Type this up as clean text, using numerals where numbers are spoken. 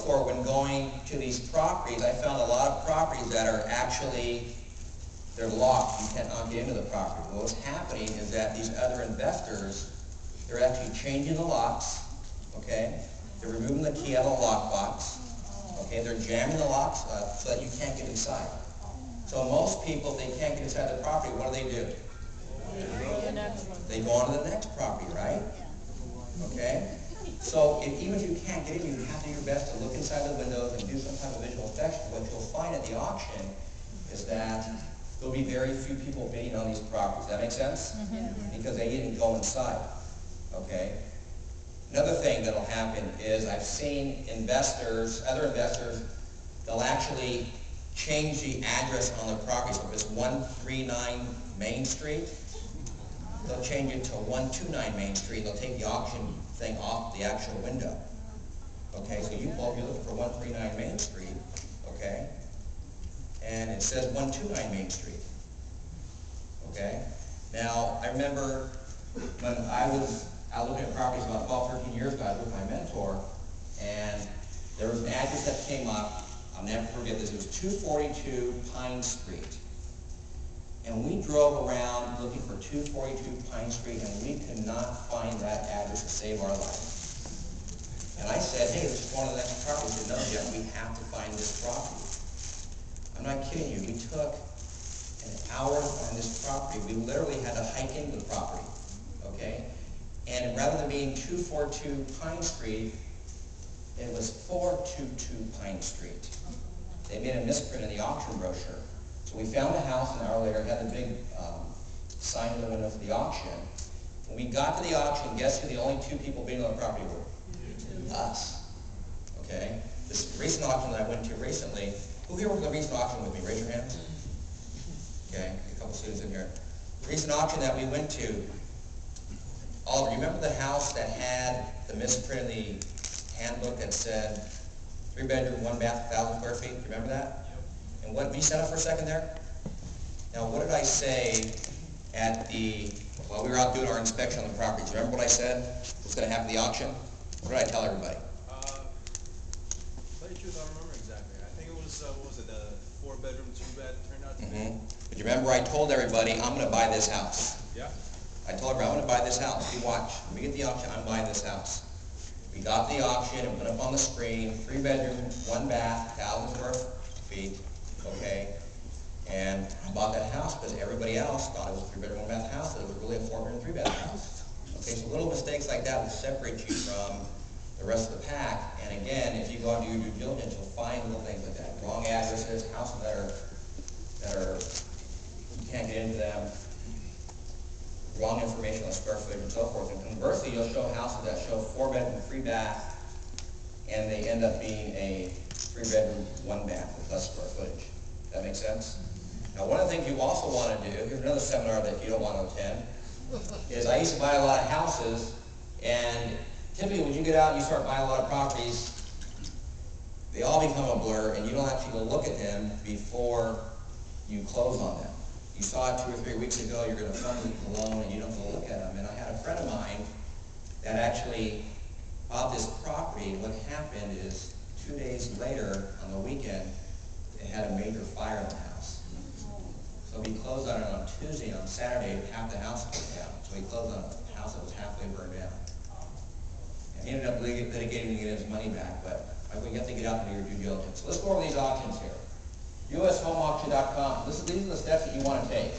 for when going to these properties, I found a lot of properties that are actually, they're locked. You cannot get into the property. Well, what's happening is that these other investors, they're actually changing the locks, okay? They're removing the key out of the lockbox, okay? They're jamming the locks up so that you can't get inside. So most people, if they can't get inside the property, what do? They go on to the next property, right? Okay? So even if you can't get in, you have to do your best to look inside the windows and do some type of visual inspection. What you'll find at the auction is that there'll be very few people bidding on these properties. That make sense? Because they didn't go inside. Okay? Another thing that'll happen is I've seen investors, other investors, they'll actually change the address on the property. So if it's 139 Main Street, they'll change it to 129 Main Street. They'll take the auction thing off the actual window. Okay, so you're looking for 139 Main Street, okay? And it says 129 Main Street. Okay? Now, I remember when I was out looking at properties about 12, 13 years ago, I was with my mentor, and there was an address that came up. I'll never forget this. It was 242 Pine Street. And we drove around looking for 242 Pine Street, and we could not find that address to save our life. And I said, hey, this is one of the next properties. He said, no, Jeff, we have to find this property. I'm not kidding you. We took an hour to find this property. We literally had to hike into the property, okay? And rather than being 242 Pine Street, it was 422 Pine Street. They made a misprint in the auction brochure. So we found the house an hour later, had the big sign in the window for the auction. When we got to the auction, guess who the only two people bidding on the property were? Us. Okay? This recent auction that I went to recently, who here was the recent auction with me? Raise your hands. Okay, a couple students in here. The recent auction that we went to, Oliver, you remember the house that had the misprint in the handbook that said 3-bedroom, 1-bath, 1,000 square feet? Do you remember that? And what, be set up for a second there? Now, what did I say while we were out doing our inspection on the property? Do you remember what I said was going to happen at the auction? What did I tell everybody? Tell you the truth, I don't remember exactly. I think it was, what was it, the 4-bedroom, 2-bed turned out to be? But you remember I told everybody, I'm going to buy this house. Yeah. I told everybody, I'm going to buy this house. You watch. When we get the auction, I'm buying this house. We got the auction and put up on the screen, 3-bedroom, 1-bath, 1,000 square feet. Okay, and I bought that house because everybody else thought it was a 3-bedroom, 1-bath house, but it was really a 4-bedroom, 3-bath house. Okay, so little mistakes like that will separate you from the rest of the pack. And again, if you go out and do your due diligence, you'll find little things like that. Wrong addresses, houses that are you can't get into them, wrong information on square footage and so forth. And conversely, you'll show houses that show 4-bedroom, 3-bath, and they end up being a 3-bedroom, 1-bath with less square footage. That makes sense? Now, one of the things you also want to do, here's another seminar that you don't want to attend, is I used to buy a lot of houses, and typically when you get out and you start buying a lot of properties, they all become a blur, and you don't actually go look at them before you close on them. You saw it 2 or 3 weeks ago, you're going to fund the loan, and you don't go look at them. And I had a friend of mine that actually bought this property, and what happened is 2 days later, on the weekend, they had a major fire in the house. So we closed on it on Tuesday, and on Saturday, half the house burned down. So we closed on a house that was halfway burned down. And he ended up litigating to get his money back, but we have to get out and do your due diligence. So let's go over these auctions here. USHomeAuction.com. These are the steps that you want to take.